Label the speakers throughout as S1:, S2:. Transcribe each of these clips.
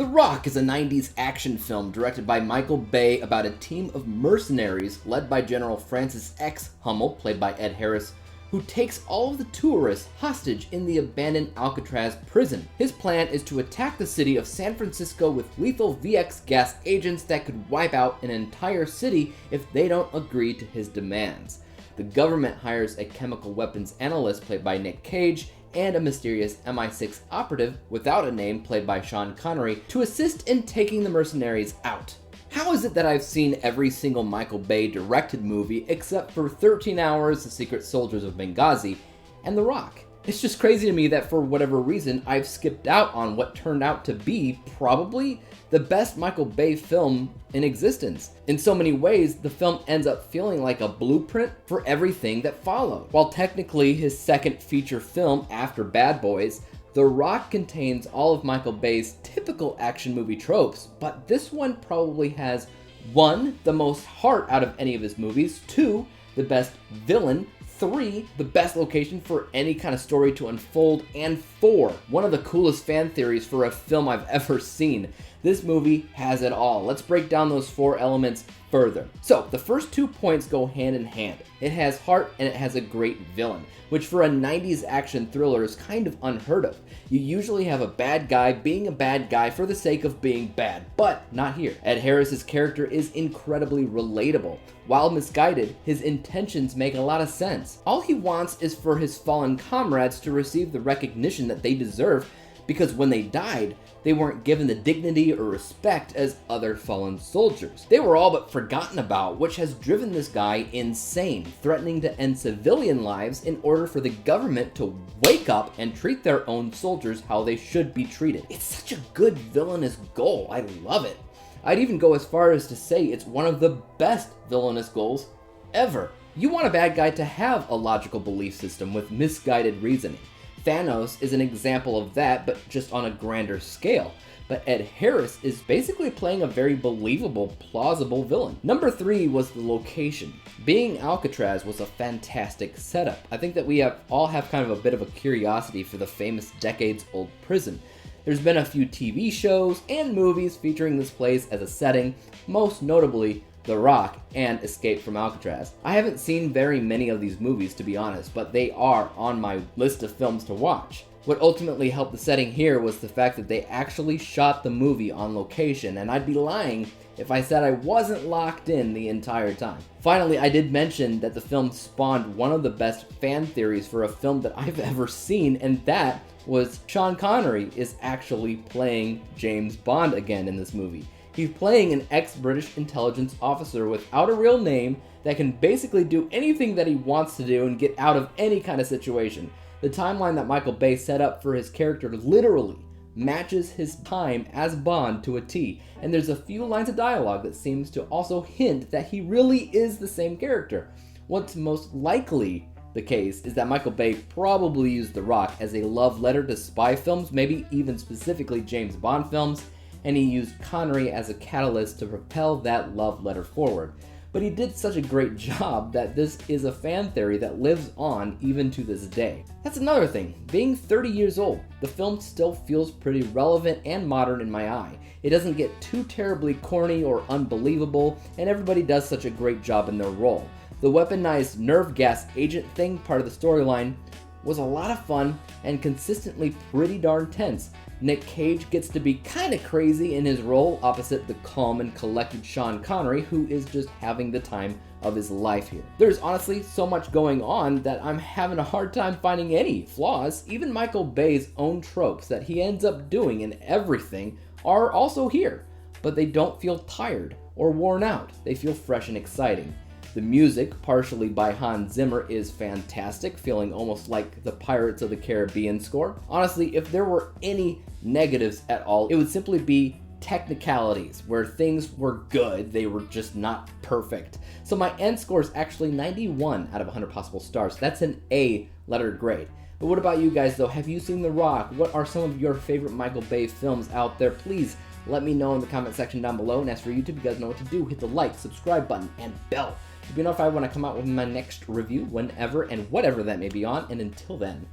S1: Rock is a 90s action film directed by Michael Bay about a team of mercenaries led by General Francis X. Hummel, played by Ed Harris, who takes all of the tourists hostage in the abandoned Alcatraz prison. His plan is to attack the city of San Francisco with lethal VX gas agents that could wipe out an entire city if they don't agree to his demands. The government hires a chemical weapons analyst played by Nick Cage and a mysterious MI6 operative without a name played by Sean Connery to assist in taking the mercenaries out. How is it that I've seen every single Michael Bay directed movie except for 13 Hours, The Secret Soldiers of Benghazi, and The Rock? It's just crazy to me that for whatever reason I've skipped out on what turned out to be probably the best Michael Bay film in existence. In so many ways, the film ends up feeling like a blueprint for everything that followed. While technically his second feature film after Bad Boys, The Rock contains all of Michael Bay's typical action movie tropes, but this one probably has 1, the most heart out of any of his movies, 2, the best villain, 3, the best location for any kind of story to unfold, and 4, one of the coolest fan theories for a film I've ever seen. This movie has it all. Let's break down those 4 elements further. So, the first 2 points go hand in hand. It has heart and it has a great villain, which for a 90s action thriller is kind of unheard of. You usually have a bad guy being a bad guy for the sake of being bad, but not here. Ed Harris's character is incredibly relatable. While misguided, his intentions make a lot of sense. All he wants is for his fallen comrades to receive the recognition that they deserve, because when they died, they weren't given the dignity or respect as other fallen soldiers. They were all but forgotten about, which has driven this guy insane, threatening to end civilian lives in order for the government to wake up and treat their own soldiers how they should be treated. It's such a good villainous goal. I love it. I'd even go as far as to say it's one of the best villainous goals ever. You want a bad guy to have a logical belief system with misguided reasoning. Thanos is an example of that, but just on a grander scale. But Ed Harris is basically playing a very believable, plausible villain. Number 3 was the location. Being Alcatraz was a fantastic setup. I think that we all have kind of a bit of a curiosity for the famous decades-old prison. There's been a few TV shows and movies featuring this place as a setting, most notably The Rock and Escape from Alcatraz. I haven't seen very many of these movies, to be honest, but they are on my list of films to watch. What ultimately helped the setting here was the fact that they actually shot the movie on location, and I'd be lying if I said I wasn't locked in the entire time. Finally, I did mention that the film spawned one of the best fan theories for a film that I've ever seen, and that was Sean Connery is actually playing James Bond again in this movie. He's playing an ex-British intelligence officer without a real name that can basically do anything that he wants to do and get out of any kind of situation. The timeline that Michael Bay set up for his character literally matches his time as Bond to a T, and there's a few lines of dialogue that seems to also hint that he really is the same character. What's most likely the case is that Michael Bay probably used The Rock as a love letter to spy films, maybe even specifically James Bond films, and he used Connery as a catalyst to propel that love letter forward. But he did such a great job that this is a fan theory that lives on even to this day. That's another thing. Being 30 years old, the film still feels pretty relevant and modern in my eye. It doesn't get too terribly corny or unbelievable, and everybody does such a great job in their role. The weaponized nerve gas agent thing, part of the storyline, was a lot of fun and consistently pretty darn tense. Nick Cage gets to be kinda crazy in his role opposite the calm and collected Sean Connery, who is just having the time of his life here. There's honestly so much going on that I'm having a hard time finding any flaws. Even Michael Bay's own tropes that he ends up doing in everything are also here, but they don't feel tired or worn out. They feel fresh and exciting. The music, partially by Hans Zimmer, is fantastic, feeling almost like the Pirates of the Caribbean score. Honestly, if there were any negatives at all, it would simply be technicalities, where things were good, they were just not perfect. So my end score is actually 91 out of 100 possible stars. That's an A letter grade. But what about you guys though? Have you seen The Rock? What are some of your favorite Michael Bay films out there? Please let me know in the comment section down below. And as for YouTube, you guys know what to do. Hit the like, subscribe button, and bell to be notified when I come out with my next review, whenever and whatever that may be on. And until then,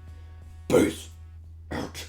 S1: peace out.